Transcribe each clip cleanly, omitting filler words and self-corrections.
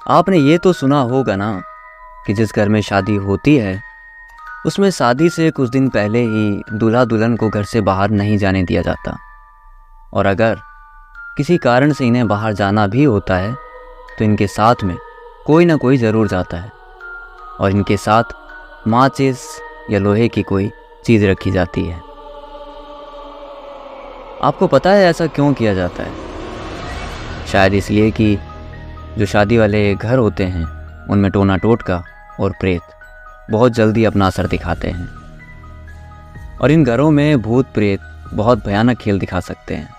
आपने ये तो सुना होगा ना कि जिस घर में शादी होती है उसमें शादी से कुछ दिन पहले ही दूल्हा दुल्हन को घर से बाहर नहीं जाने दिया जाता। और अगर किसी कारण से इन्हें बाहर जाना भी होता है तो इनके साथ में कोई ना कोई ज़रूर जाता है और इनके साथ माचिस या लोहे की कोई चीज़ रखी जाती है। आपको पता है ऐसा क्यों किया जाता है? शायद इसलिए कि जो शादी वाले घर होते हैं उनमें टोना टोटका और प्रेत बहुत जल्दी अपना असर दिखाते हैं और इन घरों में भूत प्रेत बहुत भयानक खेल दिखा सकते हैं।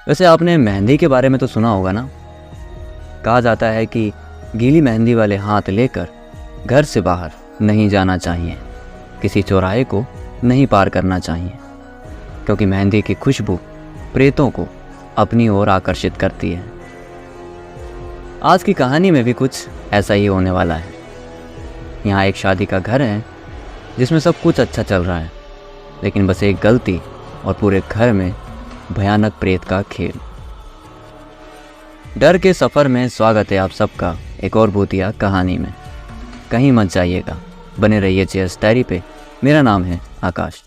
वैसे आपने मेहंदी के बारे में तो सुना होगा ना। कहा जाता है कि गीली मेहंदी वाले हाथ लेकर घर से बाहर नहीं जाना चाहिए, किसी चौराहे को नहीं पार करना चाहिए, क्योंकि मेहंदी की खुशबू प्रेतों को अपनी ओर आकर्षित करती है। आज की कहानी में भी कुछ ऐसा ही होने वाला है। यहाँ एक शादी का घर है जिसमें सब कुछ अच्छा चल रहा है, लेकिन बस एक गलती और पूरे घर में भयानक प्रेत का खेल। डर के सफ़र में स्वागत है आप सबका एक और भूतिया कहानी में। कहीं मत जाइएगा, बने रहिए चेयर्स डायरी पे। मेरा नाम है आकाश।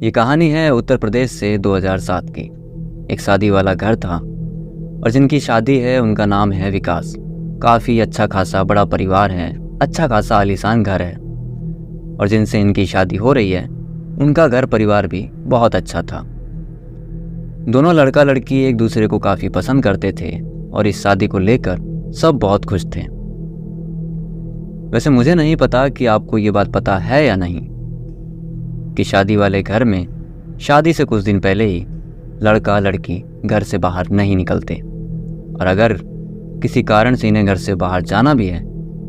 ये कहानी है उत्तर प्रदेश से 2007 की। एक शादी वाला घर था और जिनकी शादी है उनका नाम है विकास। काफ़ी अच्छा खासा बड़ा परिवार है, अच्छा खासा आलीशान घर है और जिनसे इनकी शादी हो रही है उनका घर परिवार भी बहुत अच्छा था। दोनों लड़का लड़की एक दूसरे को काफ़ी पसंद करते थे और इस शादी को लेकर सब बहुत खुश थे। वैसे मुझे नहीं पता कि आपको ये बात पता है या नहीं कि शादी वाले घर में शादी से कुछ दिन पहले ही लड़का लड़की घर से बाहर नहीं निकलते और अगर किसी कारण से इन्हें घर से बाहर जाना भी है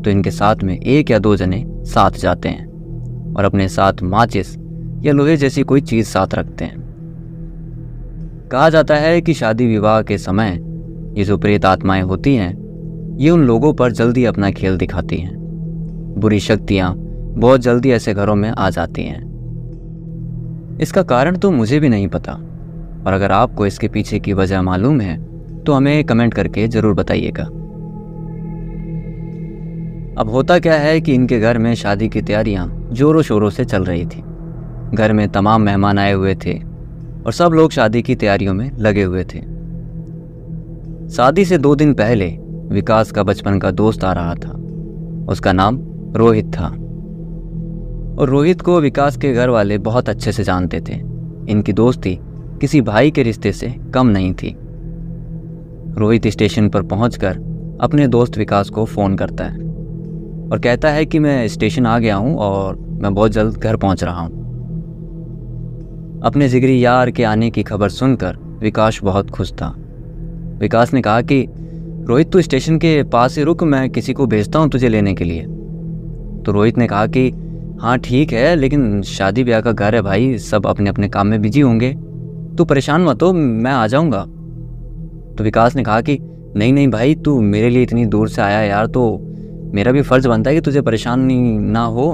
तो इनके साथ में एक या दो जने साथ जाते हैं और अपने साथ माचिस या लोहे जैसी कोई चीज़ साथ रखते हैं। कहा जाता है कि शादी विवाह के समय ये जो प्रेत आत्माएं होती हैं ये उन लोगों पर जल्दी अपना खेल दिखाती हैं। बुरी शक्तियाँ बहुत जल्दी ऐसे घरों में आ जाती हैं। इसका कारण तो मुझे भी नहीं पता और अगर आपको इसके पीछे की वजह मालूम है तो हमें कमेंट करके ज़रूर बताइएगा। अब होता क्या है कि इनके घर में शादी की तैयारियां जोरों शोरों से चल रही थी। घर में तमाम मेहमान आए हुए थे और सब लोग शादी की तैयारियों में लगे हुए थे। शादी से 2 दिन पहले विकास का बचपन का दोस्त आ रहा था। उसका नाम रोहित था और रोहित को विकास के घर वाले बहुत अच्छे से जानते थे। इनकी दोस्ती किसी भाई के रिश्ते से कम नहीं थी। रोहित स्टेशन पर पहुंचकर अपने दोस्त विकास को फ़ोन करता है और कहता है कि मैं स्टेशन आ गया हूं और मैं बहुत जल्द घर पहुंच रहा हूं। अपने जिगरी यार के आने की खबर सुनकर विकास बहुत खुश था। विकास ने कहा कि रोहित तू स्टेशन के पास ही रुक, मैं किसी को भेजता हूं तुझे लेने के लिए। तो रोहित ने कहा कि हाँ ठीक है, लेकिन शादी ब्याह का घर है भाई, सब अपने अपने काम में बिजी होंगे, तू परेशान मत हो, मैं आ जाऊंगा। तो विकास ने कहा कि नहीं नहीं भाई, तू मेरे लिए इतनी दूर से आया यार, तो मेरा भी फ़र्ज़ बनता है कि तुझे परेशानी ना हो।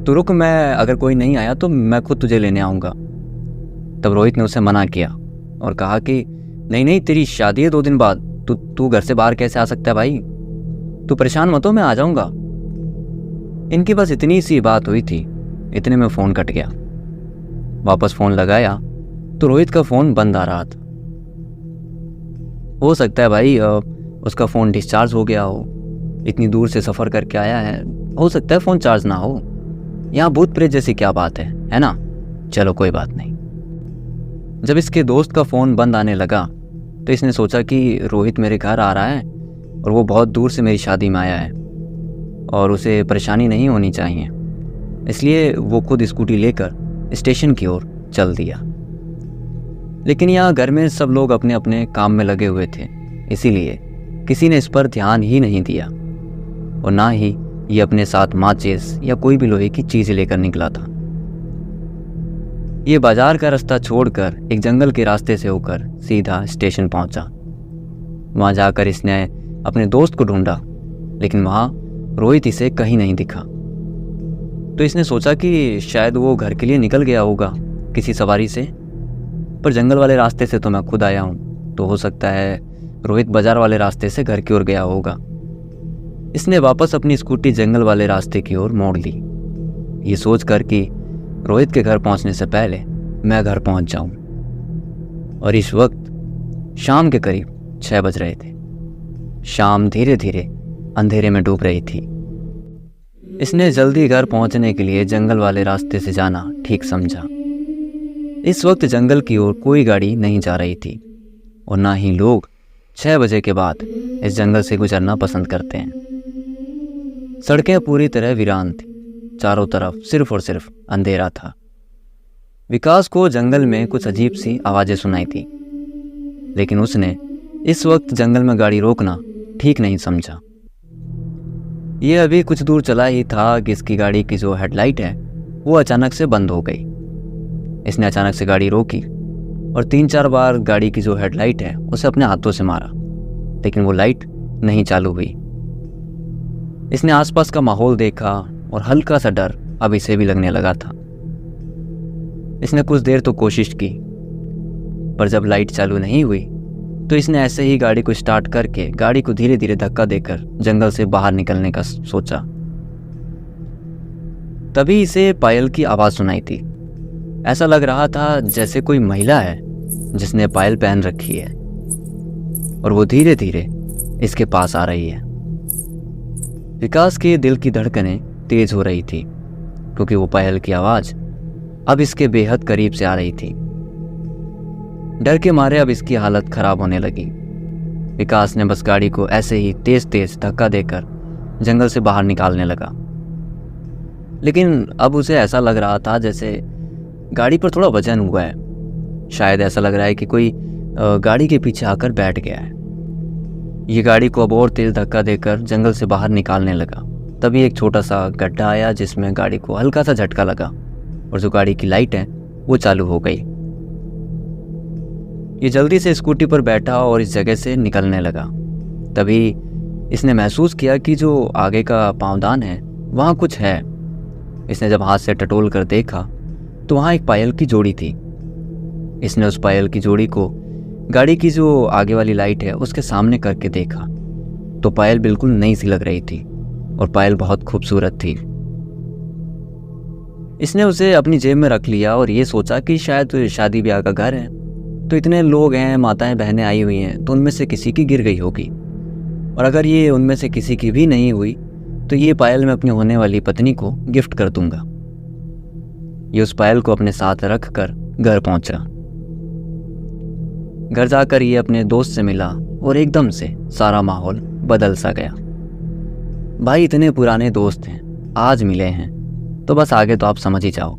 तो रुक, मैं अगर कोई नहीं आया तो मैं खुद तुझे लेने आऊँगा। तब रोहित ने उसे मना किया और कहा कि नहीं नहीं, तेरी शादी है 2 दिन बाद, तू घर से बाहर कैसे आ सकता है भाई, तू परेशान मत हो, मैं आ जाऊँगा। इनकी बस इतनी सी बात हुई थी, इतने में फ़ोन कट गया। वापस फ़ोन लगाया तो रोहित का फ़ोन बंद आ रहा था। हो सकता है भाई उसका फ़ोन डिस्चार्ज हो गया हो, इतनी दूर से सफ़र करके आया है, हो सकता है फ़ोन चार्ज ना हो। यहाँ भूत प्रेत जैसी क्या बात है ना। चलो कोई बात नहीं। जब इसके दोस्त का फ़ोन बंद आने लगा तो इसने सोचा कि रोहित मेरे घर आ रहा है और वो बहुत दूर से मेरी शादी में आया है और उसे परेशानी नहीं होनी चाहिए, इसलिए वो खुद स्कूटी लेकर स्टेशन की ओर चल दिया। लेकिन यहाँ घर में सब लोग अपने अपने काम में लगे हुए थे, इसीलिए किसी ने इस पर ध्यान ही नहीं दिया और ना ही ये अपने साथ माचिस या कोई भी लोहे की चीज़ लेकर निकला था। ये बाजार का रास्ता छोड़कर एक जंगल के रास्ते से होकर सीधा स्टेशन पहुंचा। वहां जाकर इसने अपने दोस्त को ढूंढा, लेकिन वहां रोहित इसे कहीं नहीं दिखा। तो इसने सोचा कि शायद वो घर के लिए निकल गया होगा किसी सवारी से, पर जंगल वाले रास्ते से तो मैं खुद आया हूँ, तो हो सकता है रोहित बाजार वाले रास्ते से घर की ओर गया होगा। इसने वापस अपनी स्कूटी जंगल वाले रास्ते की ओर मोड़ ली, ये सोच कर कि रोहित के घर पहुंचने से पहले मैं घर पहुंच जाऊं। और इस वक्त शाम के करीब 6 बज रहे थे। शाम धीरे धीरे अंधेरे में डूब रही थी। इसने जल्दी घर पहुंचने के लिए जंगल वाले रास्ते से जाना ठीक समझा। इस वक्त जंगल की ओर कोई गाड़ी नहीं जा रही थी और ना ही लोग 6 बजे के बाद इस जंगल से गुजरना पसंद करते हैं। सड़कें पूरी तरह वीरान थी, चारों तरफ सिर्फ और सिर्फ अंधेरा था। विकास को जंगल में कुछ अजीब सी आवाज़ें सुनाई थी, लेकिन उसने इस वक्त जंगल में गाड़ी रोकना ठीक नहीं समझा। ये अभी कुछ दूर चला ही था कि इसकी गाड़ी की जो हेडलाइट है वो अचानक से बंद हो गई। इसने अचानक से गाड़ी रोकी और 3-4 बार गाड़ी की जो हेडलाइट है उसे अपने हाथों से मारा, लेकिन वो लाइट नहीं चालू हुई। इसने आसपास का माहौल देखा और हल्का सा डर अब इसे भी लगने लगा था। इसने कुछ देर तो कोशिश की, पर जब लाइट चालू नहीं हुई तो इसने ऐसे ही गाड़ी को स्टार्ट करके गाड़ी को धीरे धीरे धक्का देकर जंगल से बाहर निकलने का सोचा। तभी इसे पायल की आवाज़ सुनाई थी। ऐसा लग रहा था जैसे कोई महिला है जिसने पायल पहन रखी है और वो धीरे धीरे इसके पास आ रही है। विकास के दिल की धड़कनें तेज हो रही थी क्योंकि वो पायल की आवाज़ अब इसके बेहद करीब से आ रही थी। डर के मारे अब इसकी हालत खराब होने लगी। विकास ने बस गाड़ी को ऐसे ही तेज तेज धक्का देकर जंगल से बाहर निकालने लगा, लेकिन अब उसे ऐसा लग रहा था जैसे गाड़ी पर थोड़ा वजन हुआ है। शायद ऐसा लग रहा है कि कोई गाड़ी के पीछे आकर बैठ गया है। ये गाड़ी को अब और तेज धक्का देकर जंगल से बाहर निकालने लगा। तभी एक छोटा सा गड्ढा आया जिसमें गाड़ी को हल्का सा झटका लगा और जो गाड़ी की लाइट है वो चालू हो गई। ये जल्दी से स्कूटी पर बैठा और इस जगह से निकलने लगा। तभी इसने महसूस किया कि जो आगे का पाँवदान है वहाँ कुछ है। इसने जब हाथ से टटोल कर देखा तो वहाँ एक पायल की जोड़ी थी। इसने उस पायल की जोड़ी को गाड़ी की जो आगे वाली लाइट है उसके सामने करके देखा तो पायल बिल्कुल नई सी लग रही थी और पायल बहुत खूबसूरत थी। इसने उसे अपनी जेब में रख लिया और ये सोचा कि शायद शादी ब्याह का घर है, तो इतने लोग हैं, माताएं बहनें आई हुई हैं, तो उनमें से किसी की गिर गई होगी। और अगर ये उनमें से किसी की भी नहीं हुई तो ये पायल मैं अपनी होने वाली पत्नी को गिफ्ट कर दूंगा। ये उस पायल को अपने साथ रख कर घर पहुंचा। घर जाकर ये अपने दोस्त से मिला और एकदम से सारा माहौल बदल सा गया। भाई इतने पुराने दोस्त हैं, आज मिले हैं तो बस आगे तो आप समझ ही जाओ।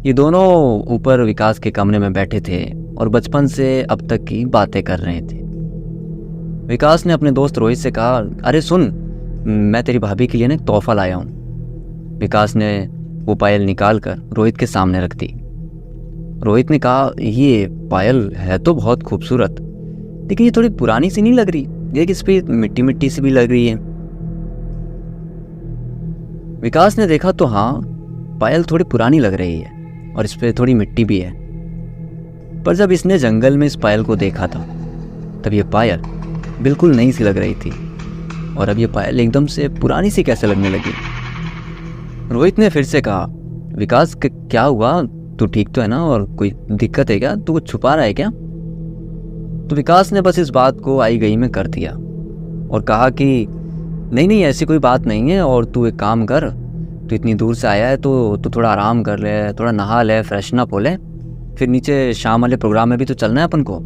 ये दोनों ऊपर विकास के कमरे में बैठे थे और बचपन से अब तक की बातें कर रहे थे। विकास ने अपने दोस्त रोहित से कहा, अरे सुन, मैं तेरी भाभी के लिए ना एक तोहफा लाया हूँ। विकास ने वो पायल निकाल कर रोहित के सामने रख दी। रोहित ने कहा, ये पायल है तो बहुत खूबसूरत, लेकिन ये थोड़ी पुरानी सी नहीं लग रही, ये किस पे मिट्टी मिट्टी सी भी लग रही है। विकास ने देखा तो हाँ, पायल थोड़ी पुरानी लग रही है और इस पे थोड़ी मिट्टी भी है। पर जब इसने जंगल में इस पायल को देखा था तब ये पायल बिल्कुल नई सी लग रही थी और अब ये पायल एकदम से पुरानी सी कैसे लगने लगी। रोहित ने फिर से कहा, विकास क्या हुआ, तू ठीक तो है ना, और कोई दिक्कत है क्या, तू कुछ छुपा रहा है क्या? तो विकास ने बस इस बात को आई गई में कर दिया और कहा कि नहीं ऐसी कोई बात नहीं है, और तू एक काम कर, तू इतनी दूर से आया है तो तू थोड़ा आराम कर ले, थोड़ा नहा ले, फ्रेशन अप हो ले, फिर नीचे शाम वाले प्रोग्राम में भी तो चलना है अपन को।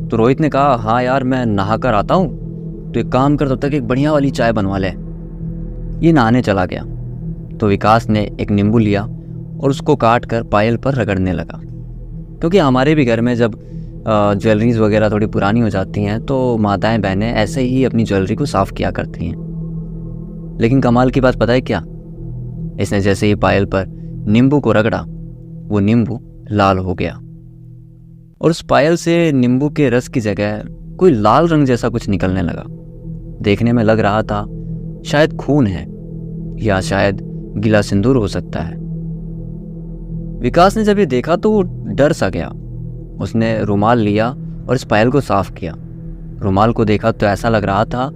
तो रोहित ने कहा, हाँ यार मैं नहा कर आता हूँ, तो एक काम कर, तब तक एक बढ़िया वाली चाय बनवा ले। ये नहाने चला गया तो विकास ने एक नींबू लिया और उसको काट कर पायल पर रगड़ने लगा, क्योंकि हमारे भी घर में जब ज्वेलरीज वगैरह थोड़ी पुरानी हो जाती हैं तो माताएं बहनें ऐसे ही अपनी ज्वेलरी को साफ़ किया करती हैं। लेकिन कमाल की बात पता है क्या, इसने जैसे ही पायल पर नींबू को रगड़ा वो नींबू लाल हो गया और उस पायल से नींबू के रस की जगह कोई लाल रंग जैसा कुछ निकलने लगा। देखने में लग रहा था शायद खून है या शायद गीला सिंदूर हो सकता है। विकास ने जब ये देखा तो वो डर सा गया। उसने रुमाल लिया और इस पायल को साफ किया। रुमाल को देखा तो ऐसा लग रहा था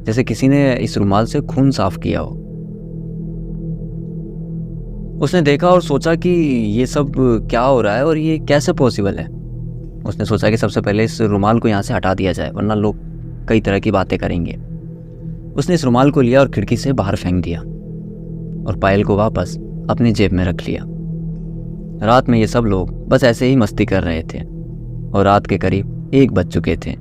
जैसे किसी ने इस रुमाल से खून साफ किया हो। उसने देखा और सोचा कि ये सब क्या हो रहा है और ये कैसे पॉसिबल है। उसने सोचा कि सबसे पहले इस रुमाल को यहाँ से हटा दिया जाए, वरना लोग कई तरह की बातें करेंगे। उसने इस रुमाल को लिया और खिड़की से बाहर फेंक दिया और पायल को वापस अपनी जेब में रख लिया। रात में ये सब लोग बस ऐसे ही मस्ती कर रहे थे और रात के करीब 1 बज चुके थे।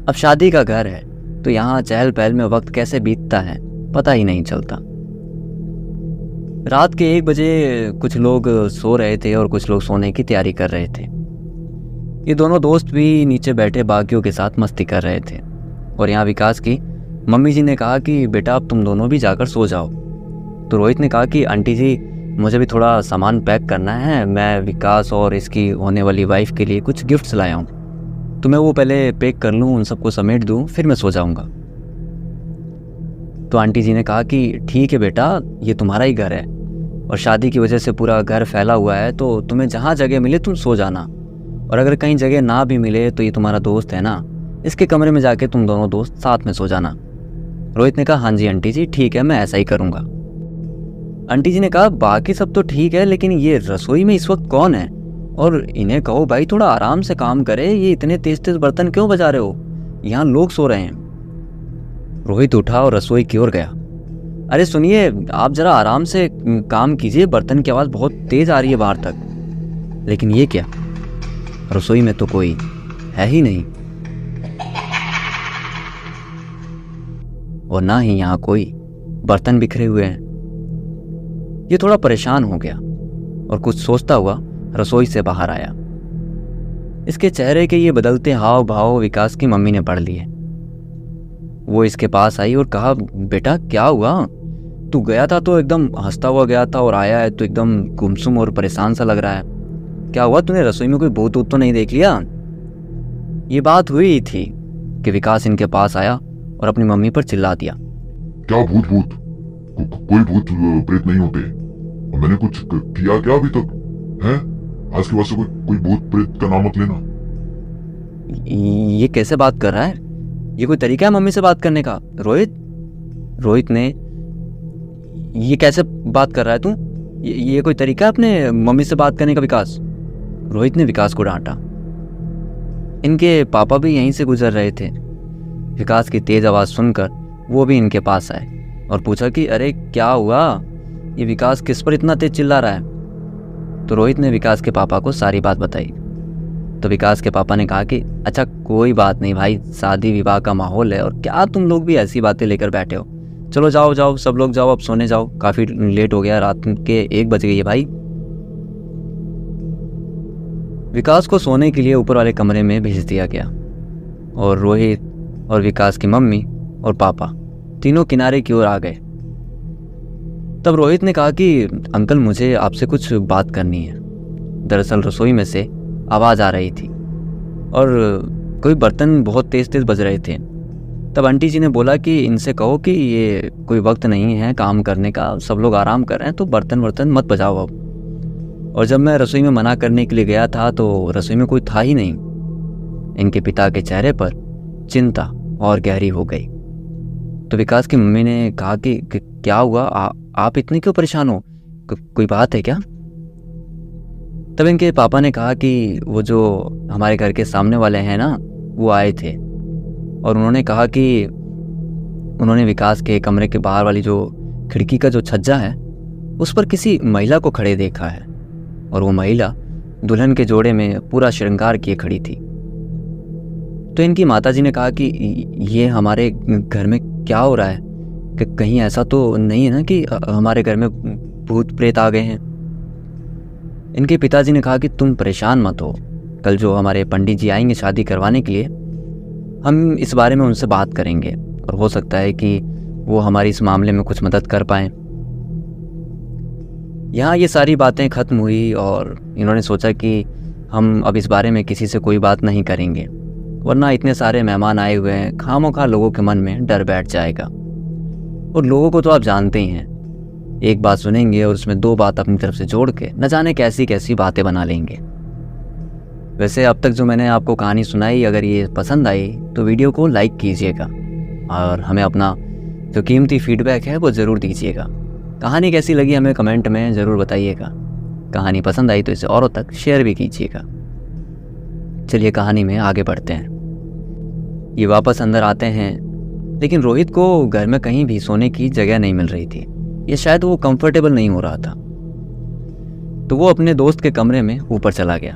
अब शादी का घर है तो यहाँ चहल पहल में वक्त कैसे बीतता है पता ही नहीं चलता। रात के 1 बजे कुछ लोग सो रहे थे और कुछ लोग सोने की तैयारी कर रहे थे। ये दोनों दोस्त भी नीचे बैठे बाकियों के साथ मस्ती कर रहे थे और यहाँ विकास की मम्मी जी ने कहा कि बेटा अब तुम दोनों भी जाकर सो जाओ। तो रोहित ने कहा कि आंटी जी मुझे भी थोड़ा सामान पैक करना है, मैं विकास और इसकी होने वाली वाइफ के लिए कुछ गिफ्ट्स लाया हूँ, तो मैं वो पहले पैक कर लूँ, उन सबको समेट दूँ, फिर मैं सो जाऊँगा। तो आंटी जी ने कहा कि ठीक है बेटा, ये तुम्हारा ही घर है और शादी की वजह से पूरा घर फैला हुआ है, तो तुम्हें जहाँ जगह मिले तुम सो जाना, और अगर कहीं जगह ना भी मिले तो ये तुम्हारा दोस्त है ना, इसके कमरे में जाके तुम दोनों दोस्त साथ में सो जाना। रोहित ने कहा हाँ जी आंटी जी ठीक है, मैं ऐसा ही करूँगा। आंटी जी ने कहा बाकी सब तो ठीक है, लेकिन ये रसोई में इस वक्त कौन है, और इन्हें कहो भाई थोड़ा आराम से काम करे, ये इतने तेज तेज बर्तन क्यों बजा रहे हो, यहाँ लोग सो रहे हैं। रोहित उठा और रसोई की ओर गया। अरे सुनिए, आप जरा आराम से काम कीजिए, बर्तन की आवाज़ बहुत तेज आ रही है बाहर तक। लेकिन ये क्या, रसोई में तो कोई है ही नहीं और ना ही यहाँ कोई बर्तन बिखरे हुए हैं। ये थोड़ा परेशान हो गया और कुछ सोचता हुआ रसोई से बाहर आया। इसके चेहरे के ये बदलते हाव भाव विकास की मम्मी ने पढ़ लिए। वो इसके पास आई और कहा बेटा क्या हुआ, तू गया था तो एकदम हंसता हुआ गया था और आया है तो एकदम गुमसुम और परेशान सा लग रहा है, क्या हुआ, तूने रसोई में कोई भूत ऊत तो नहीं देख लिया। ये बात हुई थी कि विकास इनके पास आया और अपनी मम्मी पर चिल्ला दिया, क्या भूत भूत, कोई भूत प्रेत नहीं होते, और मैंने कुछ किया क्या अभी तक है? आज के बाद से कोई भूत प्रेत का नाम मत लेना। ये कैसे बात कर रहा है, ये कोई तरीका है मम्मी से बात करने का। रोहित ने, ये कैसे बात कर रहा है तू, ये कोई तरीका है अपने मम्मी से बात करने का विकास। रोहित ने विकास को डांटा। इनके पापा भी यहीं से गुजर रहे थे। विकास की तेज आवाज़ सुनकर वो भी इनके पास आए और पूछा कि अरे क्या हुआ, ये विकास किस पर इतना तेज चिल्ला रहा है। तो रोहित ने विकास के पापा को सारी बात बताई। तो विकास के पापा ने कहा कि अच्छा कोई बात नहीं भाई, शादी विवाह का माहौल है और क्या तुम लोग भी ऐसी बातें लेकर बैठे हो, चलो जाओ जाओ सब लोग जाओ, अब सोने जाओ, काफ़ी लेट हो गया, रात के 1 बज गई है भाई। विकास को सोने के लिए ऊपर वाले कमरे में भेज दिया गया और रोहित और विकास की मम्मी और पापा तीनों किनारे की ओर आ गए। तब रोहित ने कहा कि अंकल मुझे आपसे कुछ बात करनी है। दरअसल रसोई में से आवाज़ आ रही थी और कोई बर्तन बहुत तेज तेज बज रहे थे। तब आंटी जी ने बोला कि इनसे कहो कि ये कोई वक्त नहीं है काम करने का, सब लोग आराम कर रहे हैं, तो बर्तन वर्तन मत बजाओ अब। और जब मैं रसोई में मना करने के लिए गया था तो रसोई में कोई था ही नहीं। इनके पिता के चेहरे पर चिंता और गहरी हो गई। तो विकास की मम्मी ने कहा कि क्या हुआ, आप इतने क्यों परेशान हो, कोई बात है क्या। तब इनके पापा ने कहा कि वो जो हमारे घर के सामने वाले हैं ना, वो आए थे और उन्होंने कहा कि उन्होंने विकास के कमरे के बाहर वाली जो खिड़की का जो छज्जा है उस पर किसी महिला को खड़े देखा है और वो महिला दुल्हन के जोड़े में पूरा श्रृंगार किए खड़ी थी। तो इनकी माताजी ने कहा कि ये हमारे घर में क्या हो रहा है, कि कहीं ऐसा तो नहीं है ना कि हमारे घर में भूत प्रेत आ गए हैं। इनके पिताजी ने कहा कि तुम परेशान मत हो, कल जो हमारे पंडित जी आएंगे शादी करवाने के लिए, हम इस बारे में उनसे बात करेंगे और हो सकता है कि वो हमारी इस मामले में कुछ मदद कर पाएँ। यहाँ ये सारी बातें ख़त्म हुई और इन्होंने सोचा कि हम अब इस बारे में किसी से कोई बात नहीं करेंगे, वरना इतने सारे मेहमान आए हुए हैं, खामोखा लोगों के मन में डर बैठ जाएगा। और लोगों को तो आप जानते ही हैं, एक बात सुनेंगे और उसमें 2 बात अपनी तरफ से जोड़ के न जाने कैसी कैसी बातें बना लेंगे। वैसे अब तक जो मैंने आपको कहानी सुनाई, अगर ये पसंद आई तो वीडियो को लाइक कीजिएगा और हमें अपना जो कीमती फीडबैक है वो ज़रूर दीजिएगा। कहानी कैसी लगी हमें कमेंट में ज़रूर बताइएगा। कहानी पसंद आई तो इसे औरों तक शेयर भी कीजिएगा। चलिए कहानी में आगे बढ़ते हैं। ये वापस अंदर आते हैं, लेकिन रोहित को घर में कहीं भी सोने की जगह नहीं मिल रही थी। ये शायद वो कंफर्टेबल नहीं हो रहा था, तो वो अपने दोस्त के कमरे में ऊपर चला गया।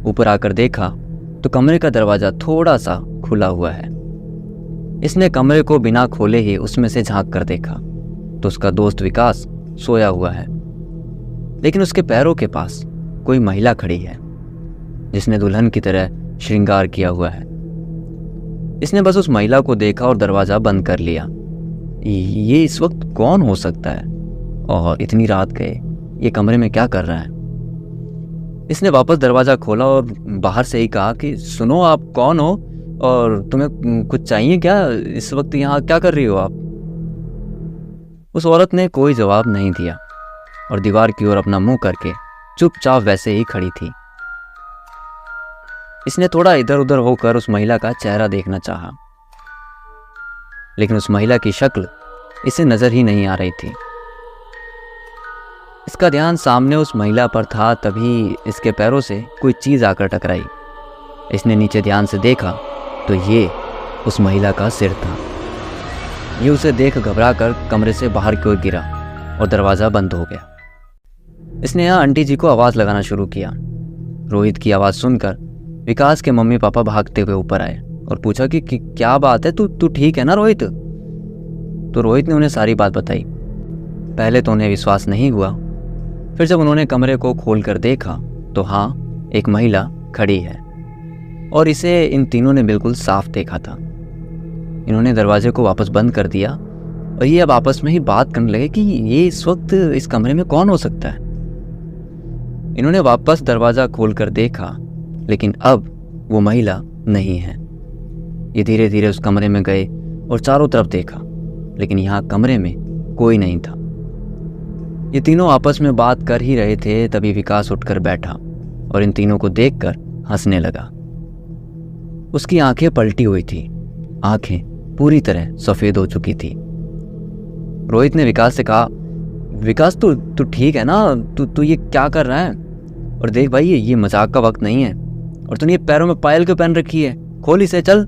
ऊपर आकर देखा तो कमरे का दरवाज़ा थोड़ा सा खुला हुआ है। इसने कमरे को बिना खोले ही उसमें से झांक कर देखा तो उसका दोस्त विकास सोया हुआ है, लेकिन उसके पैरों के पास कोई महिला खड़ी है जिसने दुल्हन की तरह श्रृंगार किया हुआ है। इसने बस उस महिला को देखा और दरवाज़ा बंद कर लिया। ये इस वक्त कौन हो सकता है और इतनी रात गए ये कमरे में क्या कर रहा है? इसने वापस दरवाज़ा खोला और बाहर से ही कहा कि सुनो, आप कौन हो और तुम्हें कुछ चाहिए क्या? इस वक्त यहाँ क्या कर रही हो आप? उस औरत ने कोई जवाब नहीं दिया और दीवार की ओर अपना मुंह करके चुपचाप वैसे ही खड़ी थी। इसने थोड़ा इधर उधर होकर उस महिला का चेहरा देखना चाहा, लेकिन उस महिला की शक्ल इसे नजर ही नहीं आ रही थी। इसका ध्यान सामने उस महिला पर था, तभी इसके पैरों से कोई चीज आकर टकराई। इसने नीचे ध्यान से देखा तो ये उस महिला का सिर था। ये उसे देख घबरा कर कमरे से बाहर की ओर गिरा और दरवाज़ा बंद हो गया। इसने यहाँ आंटी जी को आवाज़ लगाना शुरू किया। रोहित की आवाज़ सुनकर विकास के मम्मी पापा भागते हुए ऊपर आए और पूछा कि क्या बात है, तू ठीक है ना रोहित? तो रोहित ने उन्हें सारी बात बताई। पहले तो उन्हें विश्वास नहीं हुआ, फिर जब उन्होंने कमरे को खोलकर देखा तो हाँ, एक महिला खड़ी है और इसे इन तीनों ने बिल्कुल साफ देखा था। इन्होंने दरवाजे को वापस बंद कर दिया और ये अब आपस में ही बात करने लगे कि ये इस वक्त इस कमरे में कौन हो सकता है। इन्होंने वापस दरवाज़ा खोलकर देखा, लेकिन अब वो महिला नहीं है। ये धीरे धीरे उस कमरे में गए और चारों तरफ देखा, लेकिन यहाँ कमरे में कोई नहीं था। ये तीनों आपस में बात कर ही रहे थे, तभी विकास उठकर बैठा और इन तीनों को देखकर हंसने लगा। उसकी आंखें पलटी हुई थी, आंखें पूरी तरह सफ़ेद हो चुकी थी। रोहित ने विकास से कहा, विकास तू ठीक है ना? तू ये क्या कर रहा है? और देख भाई, ये मजाक का वक्त नहीं है। और तूने ये पैरों में पायल क्यों पहन रखी है? खोल इसे, चल।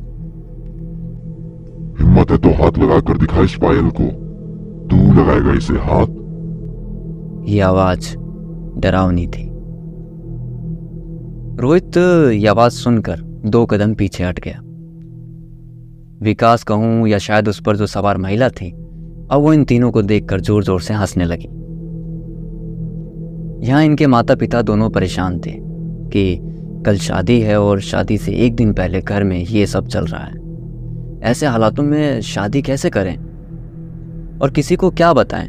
हिम्मत है तो हाथ लगा कर दिखा इस पायल को। तू लगाएगा इसे हाथ? ये आवाज डरावनी थी। रोहित ये आवाज सुनकर 2 कदम पीछे हट गया। विकास कहूं या शायद उस पर जो सवार महिला थी, अब वो इन तीनों को देखकर जोर जोर से हंसने लगी। यहाँ इनके माता पिता दोनों परेशान थे कि कल शादी है और शादी से 1 दिन पहले घर में ये सब चल रहा है। ऐसे हालातों में शादी कैसे करें और किसी को क्या बताएं?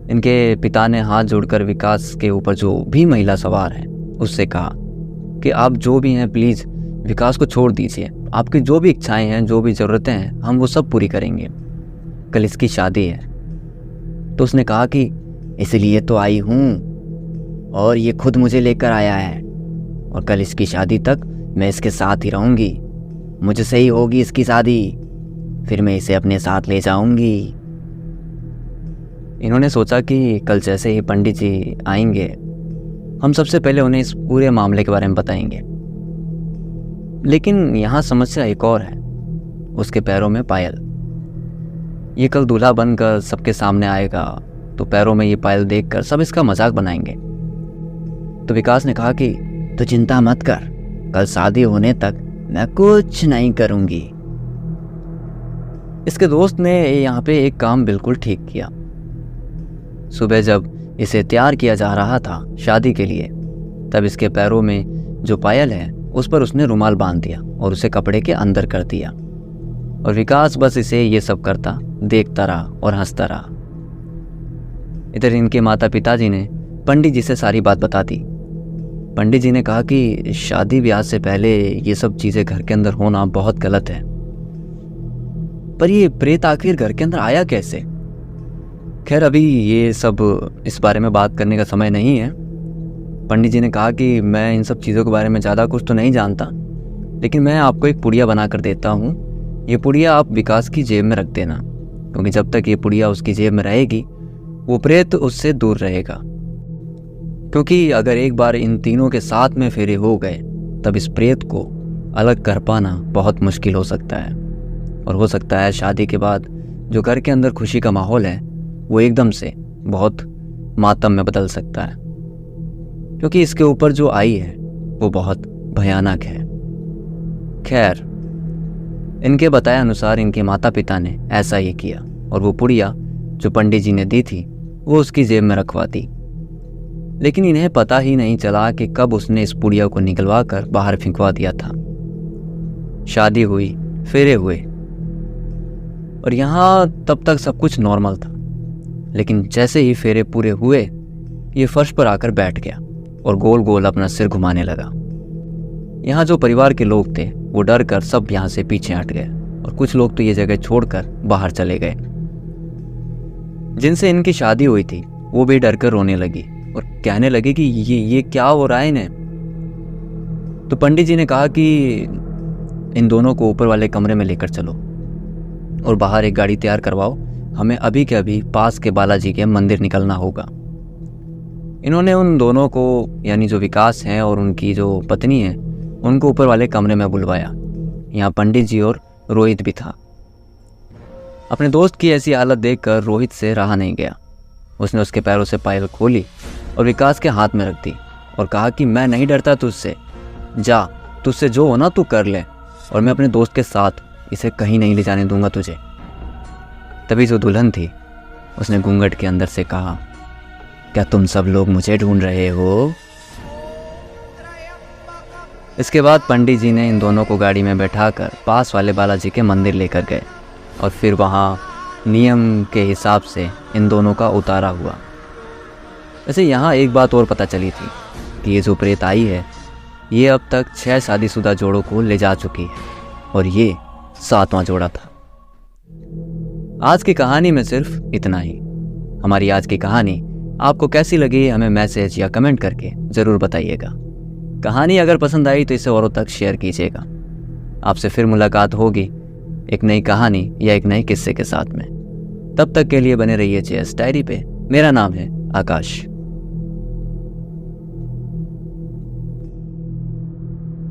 इनके पिता ने हाथ जोड़कर विकास के ऊपर जो भी महिला सवार है उससे कहा कि आप जो भी हैं प्लीज़ विकास को छोड़ दीजिए। आपकी जो भी इच्छाएं हैं, जो भी ज़रूरतें हैं, हम वो सब पूरी करेंगे। कल इसकी शादी है। तो उसने कहा कि इसलिए तो आई हूँ और ये खुद मुझे लेकर आया है और कल इसकी शादी तक मैं इसके साथ ही रहूँगी। मुझसे ही होगी इसकी शादी, फिर मैं इसे अपने साथ ले जाऊँगी। इन्होंने सोचा कि कल जैसे ही पंडित जी आएंगे, हम सबसे पहले उन्हें इस पूरे मामले के बारे में बताएंगे। लेकिन यहाँ समस्या एक और है, उसके पैरों में पायल। ये कल दूल्हा बनकर सबके सामने आएगा तो पैरों में ये पायल देखकर सब इसका मजाक बनाएंगे। तो विकास ने कहा कि तो चिंता मत कर, कल शादी होने तक मैं कुछ नहीं करूंगी। इसके दोस्त ने यहाँ पे एक काम बिल्कुल ठीक किया। सुबह जब इसे तैयार किया जा रहा था शादी के लिए, तब इसके पैरों में जो पायल है उस पर उसने रुमाल बांध दिया और उसे कपड़े के अंदर कर दिया। और विकास बस इसे ये सब करता देखता रहा और हंसता रहा। इधर इनके माता पिताजी ने पंडित जी से सारी बात बता दी। पंडित जी ने कहा कि शादी ब्याह से पहले ये सब चीजें घर के अंदर होना बहुत गलत है। पर ये प्रेत आखिर घर के अंदर आया कैसे? खैर अभी ये सब इस बारे में बात करने का समय नहीं है। पंडित जी ने कहा कि मैं इन सब चीज़ों के बारे में ज़्यादा कुछ तो नहीं जानता, लेकिन मैं आपको एक पुड़िया बना कर देता हूँ। ये पुड़िया आप विकास की जेब में रख देना, क्योंकि जब तक ये पुड़िया उसकी जेब में रहेगी वो प्रेत उससे दूर रहेगा। क्योंकि अगर एक बार इन तीनों के साथ में फेरे हो गए तब इस प्रेत को अलग कर पाना बहुत मुश्किल हो सकता है। और हो सकता है शादी के बाद जो घर के अंदर खुशी का माहौल है वो एकदम से बहुत मातम में बदल सकता है, क्योंकि इसके ऊपर जो आई है वो बहुत भयानक है। खैर, इनके बताए अनुसार इनके माता पिता ने ऐसा ही किया और वो पुड़िया जो पंडित जी ने दी थी वो उसकी जेब में रखवा दी। लेकिन इन्हें पता ही नहीं चला कि कब उसने इस पुड़िया को निकलवा कर बाहर फेंकवा दिया था। शादी हुई, फेरे हुए और यहाँ तब तक सब कुछ नॉर्मल था, लेकिन जैसे ही फेरे पूरे हुए ये फर्श पर आकर बैठ गया और गोल गोल अपना सिर घुमाने लगा। यहाँ जो परिवार के लोग थे वो डर कर सब यहाँ से पीछे हट गए और कुछ लोग तो ये जगह छोड़कर बाहर चले गए। जिनसे इनकी शादी हुई थी वो भी डर कर रोने लगी और कहने लगी कि ये क्या हो रहा है इन्हें। तो पंडित जी ने कहा कि इन दोनों को ऊपर वाले कमरे में लेकर चलो और बाहर एक गाड़ी तैयार करवाओ, हमें अभी के अभी पास के बालाजी के मंदिर निकलना होगा। इन्होंने उन दोनों को, यानी जो विकास हैं और उनकी जो पत्नी है, उनको ऊपर वाले कमरे में बुलवाया। यहाँ पंडित जी और रोहित भी था। अपने दोस्त की ऐसी हालत देखकर रोहित से रहा नहीं गया। उसने उसके पैरों से पायल खोली और विकास के हाथ में रख दी और कहा कि मैं नहीं डरता तुझसे, जा, तुझसे जो होना तू कर ले, और मैं अपने दोस्त के साथ इसे कहीं नहीं ले जाने दूंगा तुझे। तभी जो दुल्हन थी उसने घूंघट के अंदर से कहा, क्या तुम सब लोग मुझे ढूंढ रहे हो? इसके बाद पंडित जी ने इन दोनों को गाड़ी में बैठाकर पास वाले बालाजी के मंदिर लेकर गए और फिर वहाँ नियम के हिसाब से इन दोनों का उतारा हुआ। वैसे यहाँ एक बात और पता चली थी कि ये जो प्रेत आई है ये अब तक 6 शादीशुदा जोड़ों को ले जा चुकी है और ये 7वां जोड़ा था। आज की कहानी में सिर्फ इतना ही। हमारी आज की कहानी आपको कैसी लगी हमें मैसेज या कमेंट करके ज़रूर बताइएगा। कहानी अगर पसंद आई तो इसे औरों तक शेयर कीजिएगा। आपसे फिर मुलाकात होगी एक नई कहानी या एक नए किस्से के साथ में। तब तक के लिए बने रहिए जेएस डायरी पे। मेरा नाम है आकाश।